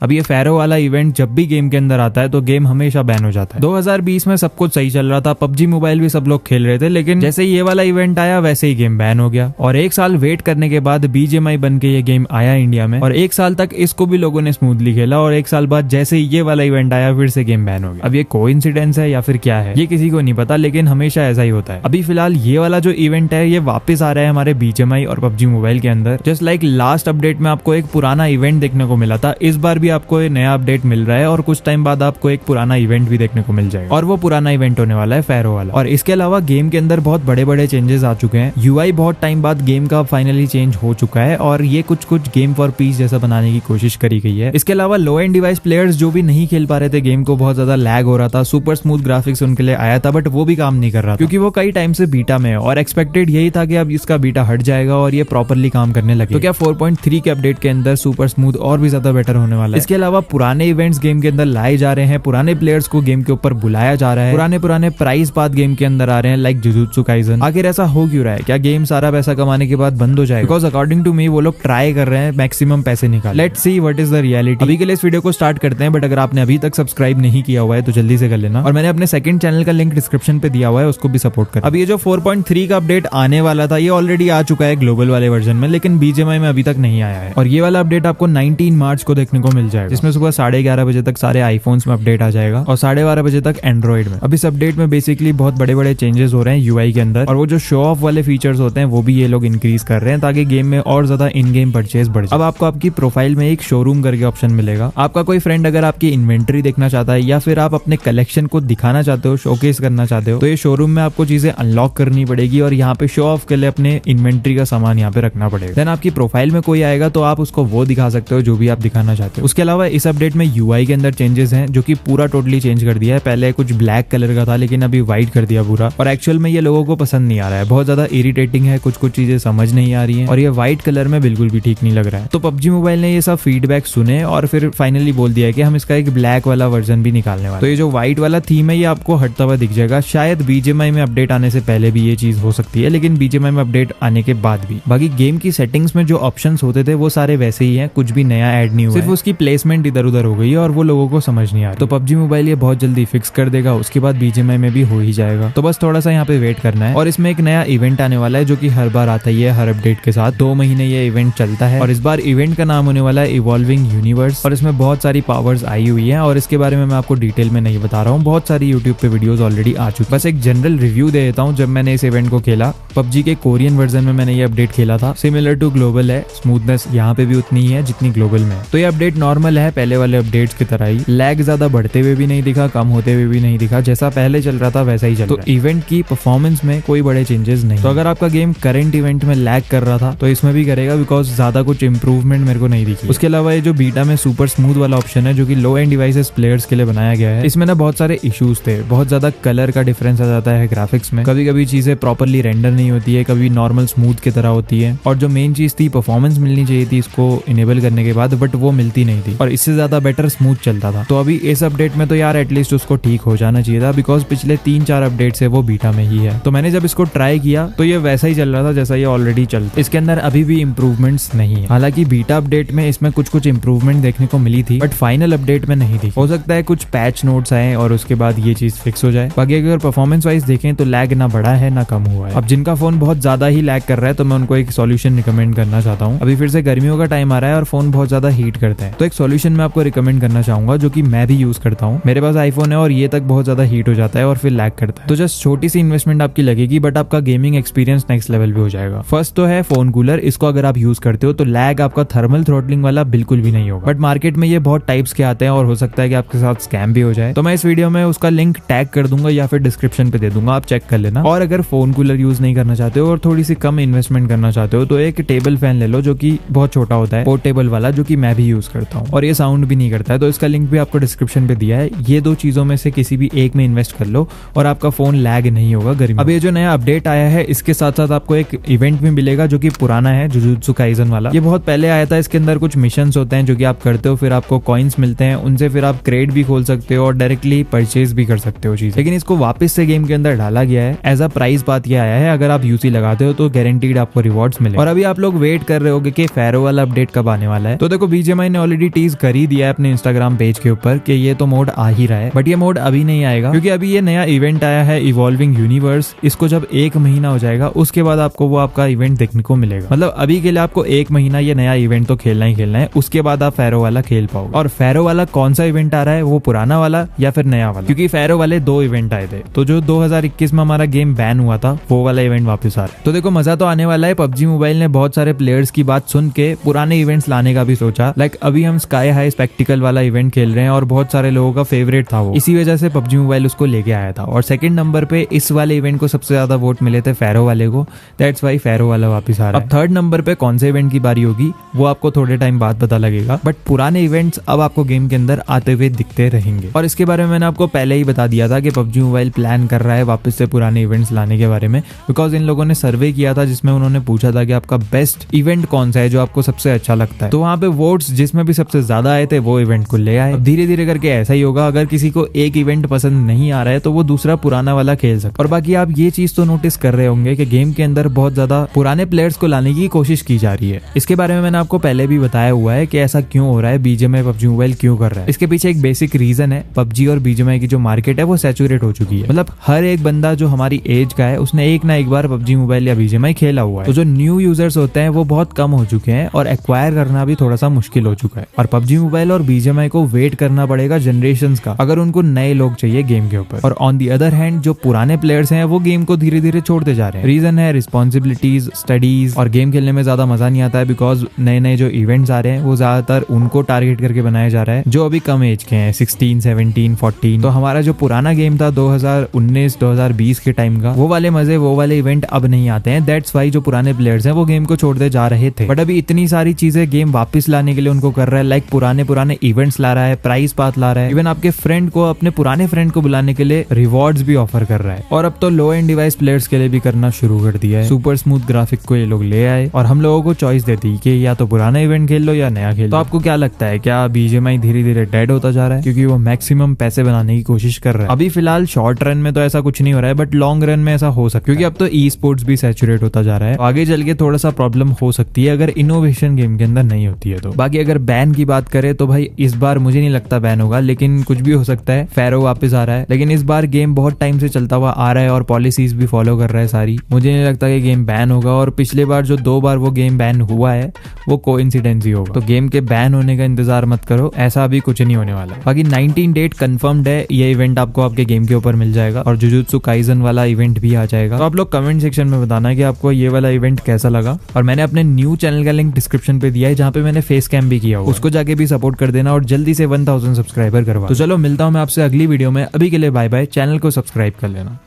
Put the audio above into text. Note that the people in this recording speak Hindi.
अब ये फेरो वाला इवेंट जब भी गेम के अंदर आता है तो गेम हमेशा बैन हो जाता है। 2020 में सब कुछ सही चल रहा था, पबजी मोबाइल भी सब लोग खेल रहे थे, लेकिन जैसे ही ये वाला इवेंट आया वैसे ही गेम बैन हो गया। और 1 साल वेट करने के बाद BGMI बन के ये गेम आया इंडिया में, और 1 साल तक इसको भी लोगों ने स्मूथली खेला, और 1 साल बाद जैसे ही ये वाला इवेंट आया फिर से गेम बैन हो गया। अब ये कोइंसिडेंस है या फिर क्या है ये किसी को नहीं पता, लेकिन हमेशा ऐसा ही होता है। अभी फिलहाल ये वाला जो इवेंट है ये वापस आ रहा है हमारे BGMI और पबजी मोबाइल के अंदर। जस्ट लाइक लास्ट अपडेट में आपको एक पुराना इवेंट देखने को मिला था, इस बार भी आपको एक नया अपडेट मिल रहा है और कुछ टाइम बाद आपको एक पुराना इवेंट भी देखने को मिल जाएगा, और वो पुराना इवेंट होने वाला है फेरो वाला। और इसके अलावा गेम के अंदर बहुत बड़े बड़े चेंजेस आ चुके हैं। UI बहुत टाइम बाद गेम का फाइनली चेंज हो चुका है, और ये कुछ गेम फॉर पीस जैसा बनाने की कोशिश करी गई है। इसके अलावा लो एंड डिवाइस प्लेयर्स जो भी नहीं खेल पा रहे थे गेम को, बहुत ज्यादा लैग हो रहा था, सुपर स्मूथ ग्राफिक्स उनके लिए आया था, बट वो भी काम नहीं कर रहा था क्योंकि वो कई टाइम से बीटा में है, और एक्सपेक्टेड यही था कि अब इसका बीटा हट जाएगा और ये प्रॉपरली काम करने लगे। तो क्या 4.3 के अपडेट के अंदर सुपर स्मूथ और भी ज्यादा बेटर होने वाला है। इसके अलावा पुराने इवेंट्स गेम के अंदर लाए जा रहे हैं, पुराने प्लेयर्स को गेम के ऊपर बुलाया जा रहा है, पुराने प्राइस पाथ गेम के अंदर आ रहे हैं लाइक जुजुत्सु काइजन। आखिर ऐसा हो क्यों रहा है? क्या गेम सारा पैसा कमाने के बाद बंद हो जाएगा? बिकॉज अकॉर्डिंग टू मी वो लोग ट्राई कर रहे हैं मैक्सिमम पैसे निकाल। Let's see what is the reality. अभी के लिए इस वीडियो को स्टार्ट करते हैं, बट अगर आपने अभी तक सब्सक्राइब नहीं किया हुआ है तो जल्दी से कर लेना, और मैंने अपने सेकंड चैनल का लिंक डिस्क्रिप्शन पे दिया हुआ है, उसको भी सपोर्ट कर। अब ये जो 4.3 का अपडेट आने वाला था ये ऑलरेडी आ चुका है ग्लोबल वाले वर्जन में, लेकिन BGMI में अभी तक नहीं आया है, और ये वाला अपडेट आपको 19 मार्च को देखने को मिल जाएगा, जिसमें सुबह 11:30 बजे तक सारे आईफोन्स में अपडेट आ जाएगा और 12:30 बजे तक एंड्रॉइड में। अब इस अपडेट में बेसिकली बहुत बड़े बड़े चेंजेस हो रहे हैं UI के अंदर, और वो जो शो ऑफ वाले फीचर्स होते हैं वो भी ये लोग इंक्रीज कर रहे हैं ताकि गेम में और ज्यादा इन गेम परचेज बढ़ जाए। अब आपको आपकी प्रोफाइल में एक शोरूम करके ऑप्शन मिलेगा। आपका कोई फ्रेंड अगर आपकी इन्वेंटरी देखना चाहता है या फिर आप अपने कलेक्शन को दिखाना चाहते हो, शोकेस करना चाहते हो, तो ये शोरूम में आपको चीजें अनलॉक करनी पड़ेगी और यहाँ पे शो ऑफ के लिए अपने इन्वेंटरी का सामान यहाँ पे रखना पड़ेगा। देन आपकी प्रोफाइल में कोई आएगा तो आप उसको वो दिखा सकते हो जो भी आप दिखाना चाहते हो। उसके अलावा इस अपडेट में UI के अंदर चेंजेस हैं जो कि पूरा टोटली चेंज कर दिया है। पहले कुछ ब्लैक कलर का था लेकिन अभी व्हाइट कर दिया पूरा, और एक्चुअल में ये लोगों को पसंद नहीं आ रहा है, बहुत ज्यादा इरिटेटिंग है, कुछ चीजें समझ नहीं आ रही हैं, और ये व्हाइट कलर में बिल्कुल भी ठीक नहीं लग रहा है। तो पबजी मोबाइल ने ये सब फीडबैक सुने और फिर फाइनली बोल दिया है कि हम इसका एक ब्लैक वाला वर्जन भी निकालने वाले। तो ये जो व्हाइट वाला थीम है ये आपको हटता हुआ दिख जाएगा। शायद BGMI में अपडेट आने से पहले भी ये चीज हो सकती है, लेकिन BGMI में अपडेट आने के बाद भी। बाकी गेम की सेटिंग्स में जो ऑप्शंस होते थे वो सारे वैसे ही हैं, कुछ भी नया ऐड नहीं हुआ, सिर्फ उसकी प्लेसमेंट इधर उधर हो गई है और वो लोगों को समझ नहीं आ रही। तो पबजी मोबाइल ये बहुत जल्दी फिक्स कर देगा, उसके बाद BGMI में भी हो ही जाएगा। तो बस थोड़ा सा यहाँ पे वेट करना है। और इसमें एक नया इवेंट आने वाला है जो कि हर बार आता ही है, हर अपडेट के साथ 2 महीने ये इवेंट चलता है, और इस बार इवेंट का नाम होने वाला है इवॉल्विंग यूनिवर्स, और इसमें बहुत सारी पावर्स आई हुई है, और इसके बारे में मैं आपको डिटेल में नहीं बता रहा हूँ, बहुत सारी यूट्यूब पे वीडियोस ऑलरेडी आ चुकी। बस एक जनरल रिव्यू दे देता हूँ। जब मैंने इस इवेंट को खेला, पबजी के कोरियन वर्जन में मैंने ये अपडेट खेला था, सिमिलर टू ग्लोबल है, स्मूथनेस यहाँ पे भी उतनी ही है जितनी ग्लोबल में है। तो ये अपडेट नॉर्मल है पहले वाले अपडेट्स की तरह ही, लैग ज्यादा बढ़ते हुए भी नहीं दिखा, कम होते हुए भी नहीं दिखा, जैसा पहले चल रहा था वैसा ही चल रहा है। तो इवेंट की परफॉर्मेंस में कोई बड़े चेंजेस नहीं। तो अगर आपका गेम करंट इवेंट में लैग कर रहा था तो इसमें भी करेगा, बिकॉज ज्यादा कुछ इंप्रूवमेंट मेरे को नहीं दिखी। उसके अलावा ये जो बीटा में सुपर स्मूथ वाला ऑप्शन है जो कि लो एंड डिवाइसेस प्लेयर्स के लिए बनाया गया है, इसमें ना बहुत सारे इश्यूज थे, बहुत ज्यादा कलर का डिफरेंस आ जाता है ग्राफिक्स में, कभी कभी चीजें प्रॉपरली रेंडर नहीं होती है, कभी नॉर्मल स्मूथ की तरह होती है, और जो मेन चीज थी परफॉर्मेंस मिलनी चाहिए थी इसको इनेबल करने के बाद, बट वो मिलती नहीं थी, और इससे ज्यादा बेटर स्मूथ चलता था। तो अभी इस अपडेट में तो यार एटलीस्ट उसको ठीक हो जाना चाहिए था, बिकॉज पिछले 3-4 अपडेट से वो बीटा में ही है। तो मैंने जब इसको ट्राई किया तो ये वैसा ही चल रहा था जैसा ये ऑलरेडी चलता। इसके अंदर अभी भी इंप्रूवमेंट्स नहीं है। हालांकि बीटा अपडेट में इसमें कुछ इंप्रूवमेंट देखने को मिली थी, बट फाइनल अपडेट में नहीं थी। हो सकता है कुछ पैच नोट्स आए और उसके बाद ये चीज फिक्स हो जाए। बाकी अगर परफॉर्मेंस वाइज देखें तो लैग ना बढ़ा है ना कम हुआ है। अब जिनका फोन बहुत ज्यादा ही लैग कर रहा है तो मैं उनको एक सॉल्यूशन रिकमेंड करना चाहता हूँ। अभी फिर से गर्मियों का टाइम आ रहा है और फोन बहुत ज्यादा हीट करते हैं, तो एक सॉल्यूशन मैं आपको रिकमेंड करना चाहूंगा जो कि मैं भी यूज करता हूँ। मेरे पास आईफोन है और ये तक बहुत ज्यादा हीट हो जाता है और फिर लैग करता है। तो जस्ट छोटी सी इन्वेस्टमेंट आपकी लगेगी, बट आपका गेमिंग एक्सपीरियंस नेक्स्ट लेवल भी हो जाएगा। फर्स्ट तो है फोन कूलर, इसको अगर आप यूज करते हो तो लैग आपका थर्मल थ्रोटलिंग वाला बिल्कुल भी नहीं होगा। बट मार्केट में ये बहुत टाइप्स के आते हैं और हो सकता है कि आपके साथ स्कैम भी हो जाए। तो मैं इस वीडियो में उसका लिंक टैग कर दूंगा या फिर डिस्क्रिप्शन पे दे दूंगा, आप चेक कर लेना। और अगर फोन कूलर यूज नहीं करना चाहते हो और थोड़ी सी कम इन्वेस्टमेंट करना चाहते हो तो एक टेबल फैन ले लो जो कि बहुत छोटा होता है, पोर्टेबल वाला, जो कि मैं भी यूज करता हूँ और ये साउंड भी नहीं करता है। तो इसका लिंक भी आपको डिस्क्रिप्शन पे दिया है। ये 2 चीजों में से किसी भी एक में इन्वेस्ट कर लो और आपका फोन लैग नहीं होगा गर्मी। अब ये जो नया अपडेट आया है इसके साथ साथ आपको एक इवेंट भी मिलेगा जो कि पुराना है, जुजुत्सु काइजन वाला। ये बहुत पहले आया था। इसके अंदर कुछ मिशंस होते हैं जो कि आप करते हो, फिर आपको कॉइन्स मिलते हैं, उनसे फिर आप क्रेड भी खोल सकते हो और डायरेक्टली परचेज भी कर सकते हो चीज। लेकिन इसको वापस से गेम के अंदर डाला गया है एज अ प्राइस। बात ये आया है अगर आप यूसी लगाते हो तो गारंटीड आपको रिवॉर्ड्स मिले। और अभी आप लोग वेट कर रहे होगे कि फेरो वाला अपडेट कब आने वाला है। तो देखो BGMI ने ऑलरेडी ऑलरेडी टीज कर ही दिया है अपने इंस्टाग्राम पेज के ऊपर कि ये तो मोड आ ही रहा है, बट ये मोड अभी नहीं आएगा क्योंकि अभी ये नया इवेंट आया है इवॉल्विंग यूनिवर्स। इसको जब 1 महीना हो जाएगा उसके बाद आपको वो आपका इवेंट देखने को मिलेगा। मतलब अभी के लिए आपको 1 महीना ये नया इवेंट तो खेलना ही खेलना है, उसके बाद आप फेरो वाला खेल पाओगे। और फेरो वाला कौन सा इवेंट आ रहा है, वो पुराना वाला या फिर नया वाला? क्योंकि फेरो वाले 2 इवेंट आए थे, तो जो 2021 में हमारा गेम बैन हुआ था वो वाला इवेंट वापस आ रहा है। तो देखो मजा तो आने वाला है। पबजी मोबाइल ने बहुत सारे प्लेयर्स की बात सुन के पुराने इवेंट्स लाने का भी सोचा। लाइक अभी हम स्काई हाई स्पेक्टिकल वाला इवेंट खेल रहे हैं और बहुत सारे लोगों का फेवरेट था वो, इसी वजह से पबजी मोबाइल उसको लेके आया था। और सेकंड नंबर पे इस वाले इवेंट को सबसे ज्यादा वोट मिले थे फेरो वाले को, दैट्स वाई फेरो वाला वापस आ रहा है। अब थर्ड नंबर पे कौन से इवेंट की बारी होगी वो आपको थोड़े टाइम बाद पता लगेगा, बट पुराने इवेंट्स अब आपको गेम के अंदर आते हुए दिखते रहेंगे। और इसके बारे में मैंने आपको पहले ही बता दिया था कि पबजी मोबाइल प्लान कर रहा है वापस से पुराने इवेंट्स लाने के बारे में, बिकॉज इन लोगों ने सर्वे किया था जिसमें उन्होंने पूछा था कि आपका बेस्ट इवेंट कौन सा है जो आपको सबसे अच्छा लगता है। तो वहां पे वोट्स जिसमें भी सबसे ज्यादा आए थे वो इवेंट को ले आए। अब धीरे धीरे करके ऐसा ही होगा, अगर किसी को एक इवेंट पसंद नहीं आ रहा है तो वो दूसरा पुराना वाला खेल सकता है। और बाकी आप ये चीज तो नोटिस कर रहे होंगे कि गेम के अंदर बहुत ज्यादा पुराने प्लेयर्स को लाने की कोशिश की जा रही है। इसके बारे में मैंने आपको पहले भी बताया हुआ है कि ऐसा क्यों हो रहा है, बीजीएमआई पबजी मोबाइल क्यों कर रहा है। इसके पीछे एक बेसिक रीजन है, पबजी और बीजीएमआई की जो मार्केट है वो सैचुरेट हो चुकी है। मतलब हर एक बंदा जो हमारी एज का है उसने एक ना एक बार पबजी मोबाइल या बीजीएमआई खेला हुआ है। तो जो न्यू यूजर्स होते हैं वो बहुत कम हो चुके हैं और एक्वायर करना भी थोड़ा सा मुश्किल हो चुका है। और पबजी मोबाइल और बीजीएमआई को वेट करना पड़ेगा जनरेशंस का अगर उनको नए लोग चाहिए गेम के ऊपर। और ऑन दी अदर हैंड जो पुराने प्लेयर्स हैं वो गेम को धीरे धीरे छोड़ते जा रहे हैं। रीजन है रिस्पॉन्सिबिलिटीज, स्टडीज, और गेम खेलने में ज्यादा मजा नहीं आता है बिकॉज नए नए जो इवेंट्स आ रहे हैं वो ज्यादातर उनको टारगेट करके बनाया जा रहा है जो अभी कम एज के हैं, 16, 17, 14। तो हमारा जो पुराना गेम था 2019, 2020 के टाइम का, वो वाले मजे, वो वाले इवेंट अब नहीं आते हैं। दैट्स वाई जो पुराने प्लेयर्स हैं वो गेम को छोड़ते जा रहे थे। बट अभी इतनी सारी चीजें गेम वापस लाने के लिए उनको कर रहा है, लाइक पुराने इवेंट्स ला रहा है, प्राइस पाथ ला रहा है, इवन आपके फ्रेंड को, अपने पुराने फ्रेंड को बुलाने के लिए रिवॉर्ड्स भी ऑफर कर रहा है। और अब तो लो एंड डिवाइस प्लेयर्स के लिए भी करना शुरू कर दिया है। सुपर स्मूथ ग्राफिक को ये लोग ले आए और हम लोगों को चॉइस देती कि या तो पुराना इवेंट खेल लो या नया खेल लो। तो आपको क्या लगता है, क्या बीजीएमआई धीरे धीरे डेड होता जा रहा है क्योंकि वो मैक्सिमम पैसे बनाने की कोशिश कर रहा है? अभी फिलहाल शॉर्ट रन में तो ऐसा कुछ नहीं हो रहा है, बट लॉन्ग रन में ऐसा हो सकता है क्योंकि अब तो ई स्पोर्ट्स भी सैचुरेट होता जा रहा है। आगे चल के थोड़ा सा प्रॉब्लम हो सकती है अगर इनोवेशन गेम के अंदर नहीं होती है तो। बाकी अगर बैन की बात करें तो भाई इस बार मुझे नहीं लगता बैन होगा, लेकिन कुछ भी हो सकता है। फेरो वापस आ रहा है, लेकिन इस बार गेम बहुत टाइम से चलता हुआ आ रहा है और पॉलिसीज भी फॉलो कर रहा है सारी। मुझे नहीं लगता कि गेम बैन होगा। और पिछले बार जो 2 बार वो गेम बैन हुआ है वो कोइंसिडेंस ही होगा। तो गेम के बैन होने का इंतजार मत करो, ऐसा अभी कुछ नहीं होने वाला। बाकी 19 डेट कंफर्म्ड है, ये इवेंट आपको आपके गेम के ऊपर मिल जाएगा और जुजुत्सु काइजन वाला इवेंट भी आ जाएगा। तो आप लोग कमेंट सेक्शन में बताना कि आपको ये वाला इवेंट कैसा लगा। और मैंने अपने न्यू चैनल का लिंक डिस्क्रिप्शन पे दिया है जहाँ पे मैंने फेस कैम भी किया हुआ, उसको जाके भी सपोर्ट कर देना और जल्दी से 1000 सब्सक्राइबर करवा। तो चलो मिलता हूँ मैं आपसे अगली वीडियो में, अभी के लिए बाय बाय। चैनल को सब्सक्राइब कर लेना।